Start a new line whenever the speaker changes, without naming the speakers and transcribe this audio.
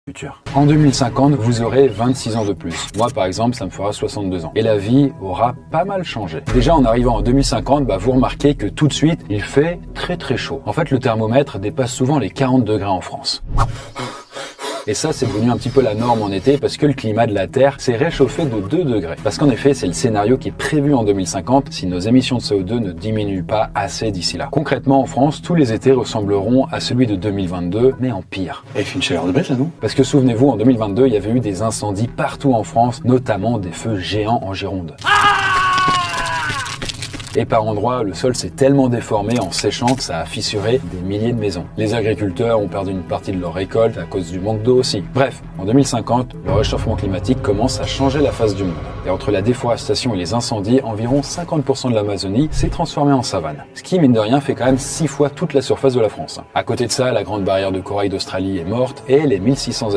futur. En 2050, vous aurez 26 ans de plus. Moi, par exemple, ça me fera 62 ans. Et la vie aura pas mal changé. Déjà, en arrivant en 2050, vous remarquez que tout de suite, il fait très chaud. En fait, le thermomètre dépasse souvent les 40 degrés en France. Et ça, c'est devenu un petit peu la norme en été parce que le climat de la Terre s'est réchauffé de 2 degrés. Parce qu'en effet, c'est le scénario qui est prévu en 2050 si nos émissions de CO2 ne diminuent pas assez d'ici là. Concrètement, en France, tous les étés ressembleront à celui de 2022, mais en pire.
Et il fait une chaleur de bête là, non?
Parce que souvenez-vous, en 2022, il y avait eu des incendies partout en France, notamment des feux géants en Gironde. Et par endroits, le sol s'est tellement déformé en séchant que ça a fissuré des milliers de maisons. Les agriculteurs ont perdu une partie de leur récolte à cause du manque d'eau aussi. Bref, en 2050, le réchauffement climatique commence à changer la face du monde. Et entre la déforestation et les incendies, environ 50% de l'Amazonie s'est transformée en savane. Ce qui, mine de rien, fait quand même 6 fois toute la surface de la France. À côté de ça, la grande barrière de corail d'Australie est morte et les 1600